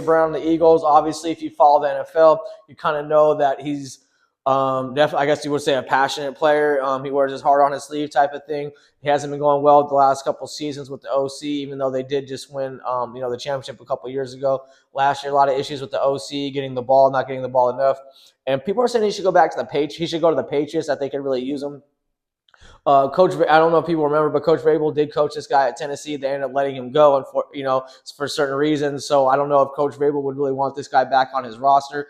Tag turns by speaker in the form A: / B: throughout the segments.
A: Brown, the Eagles, obviously, if you follow the NFL, you kind of know that he's definitely, I guess you would say, a passionate player. He wears his heart on his sleeve type of thing. He hasn't been going well the last couple of seasons with the OC, even though they did just win, the championship a couple of years ago. Last year, a lot of issues with the OC, getting the ball, not getting the ball enough. And people are saying he should go back to the Patriots. He should go to the Patriots, that they could really use him. Coach, I don't know if people remember, but Coach Vrabel did coach this guy at Tennessee. They ended up letting him go, and for certain reasons. So I don't know if Coach Vrabel would really want this guy back on his roster.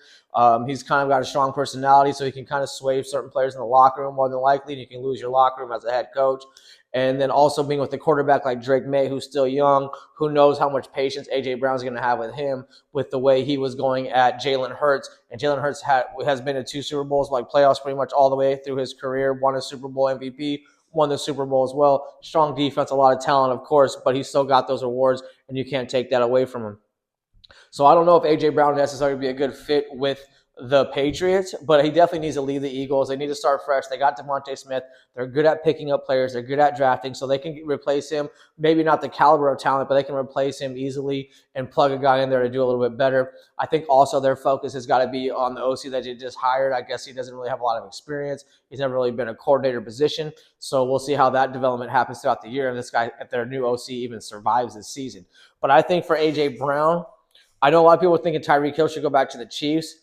A: He's kind of got a strong personality, so he can kind of sway certain players in the locker room more than likely, and you can lose your locker room as a head coach. And then also being with a quarterback like Drake May, who's still young, who knows how much patience A.J. Brown's going to have with him with the way he was going at Jalen Hurts. And Jalen Hurts has been in 2 Super Bowls, like playoffs pretty much all the way through his career, won a Super Bowl MVP, won the Super Bowl as well. Strong defense, a lot of talent, of course, but he's still got those awards, and you can't take that away from him. So I don't know if A.J. Brown necessarily be a good fit with the Patriots, but he definitely needs to leave the Eagles. They need to start fresh. They got DeVonta Smith. They're good at picking up players. They're good at drafting, so they can replace him. Maybe not the caliber of talent, but they can replace him easily and plug a guy in there to do a little bit better. I think also their focus has got to be on the OC that they just hired. I guess he doesn't really have a lot of experience. He's never really been a coordinator position, so we'll see how that development happens throughout the year, and if their new OC even survives this season. But I think for A.J. Brown, I know a lot of people are thinking Tyreek Hill should go back to the Chiefs.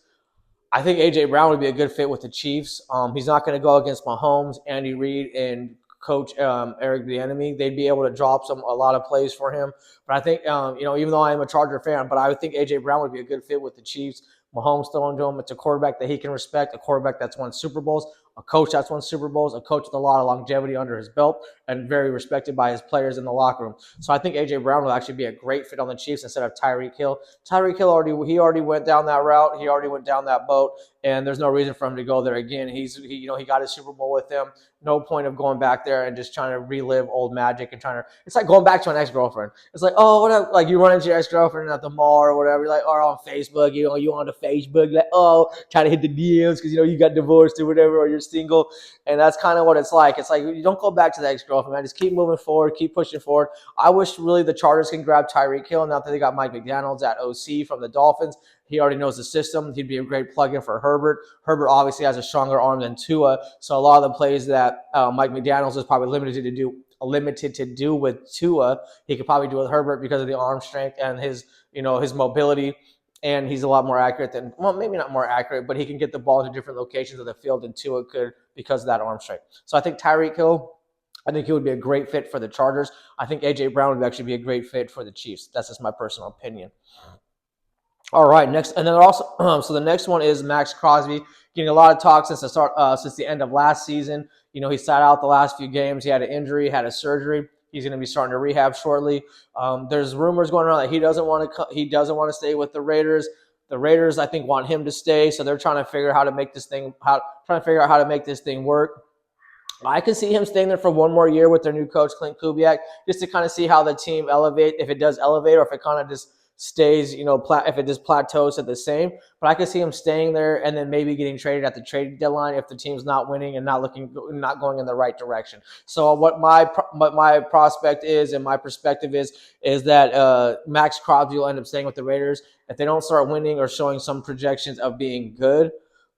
A: I think A.J. Brown would be a good fit with the Chiefs. He's not going to go against Mahomes, Andy Reid, and Coach Eric Bieniemy. They'd be able to drop a lot of plays for him. But I think, even though I am a Charger fan, but I would think A.J. Brown would be a good fit with the Chiefs. Mahomes throwing to him. It's a quarterback that he can respect, a quarterback that's won Super Bowls, a coach that's won Super Bowls, a coach with a lot of longevity under his belt, and very respected by his players in the locker room. So I think A.J. Brown will actually be a great fit on the Chiefs instead of Tyreek Hill. Tyreek Hill already went down that route. He already went down that boat, and there's no reason for him to go there again. He got his Super Bowl with them. No point of going back there and just trying to relive old magic and it's like going back to an ex-girlfriend. It's like, oh, what? Like you run into your ex-girlfriend at the mall or whatever, or on Facebook, you on the Facebook, like, oh, trying to hit the DMs because you got divorced or whatever, or you're single, and that's kind of what it's like. It's like you don't go back to the ex-girlfriend, man. Just keep moving forward, keep pushing forward. I wish really the Chargers can grab Tyreek Hill now that they got Mike McDaniels at OC from the Dolphins. He already knows the system. He'd be a great plug-in for Herbert. Herbert obviously has a stronger arm than Tua, so a lot of the plays that Mike McDaniels is probably limited to do with Tua, he could probably do with Herbert because of the arm strength and his mobility. And he's a lot more accurate maybe not more accurate, but he can get the ball into different locations of the field than Tua could because of that arm strength. So I think Tyreek Hill, I think he would be a great fit for the Chargers. I think A.J. Brown would actually be a great fit for the Chiefs. That's just my personal opinion. All right, next, and then also, so the next one is Max Crosby, getting a lot of talk since the end of last season. He sat out the last few games. He had an injury, had a surgery. He's going to be starting to rehab shortly. There's rumors going around that he doesn't want to stay with the Raiders. The Raiders, I think, want him to stay, so they're trying to figure out how to make this thing work. I can see him staying there for one more year with their new coach, Clint Kubiak, just to kind of see how the team if it does elevate, or if it kind of just stays, if it just plateaus at the same. But I could see him staying there and then maybe getting traded at the trade deadline if the team's not winning and not going in the right direction. So what my prospect is and my perspective is that Max Crosby will end up staying with the Raiders. If they don't start winning or showing some projections of being good,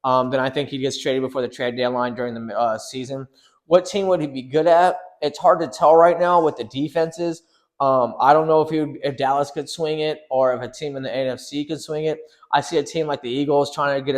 A: then I think he gets traded before the trade deadline during the season. What team would he be good at? It's hard to tell right now with the defenses. I don't know if Dallas could swing it or if a team in the NFC could swing it. I see a team like the Eagles trying to get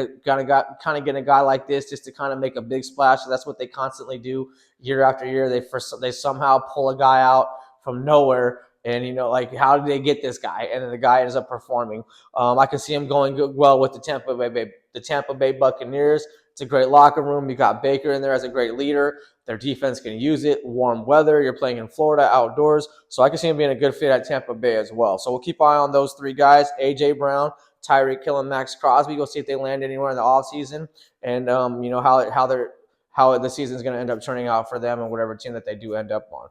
A: a guy like this just to kind of make a big splash. So that's what they constantly do year after year. They somehow pull a guy out from nowhere, and how did they get this guy? And then the guy ends up performing. I can see him going well with the Tampa Bay Buccaneers. It's a great locker room. You got Baker in there as a great leader. Their defense can use it. Warm weather. You're playing in Florida outdoors. So I can see him being a good fit at Tampa Bay as well. So we'll keep an eye on those 3 guys, A.J. Brown, Tyreek Hill, and Max Crosby. Go see if they land anywhere in the offseason and, how the season's going to end up turning out for them and whatever team that they do end up on.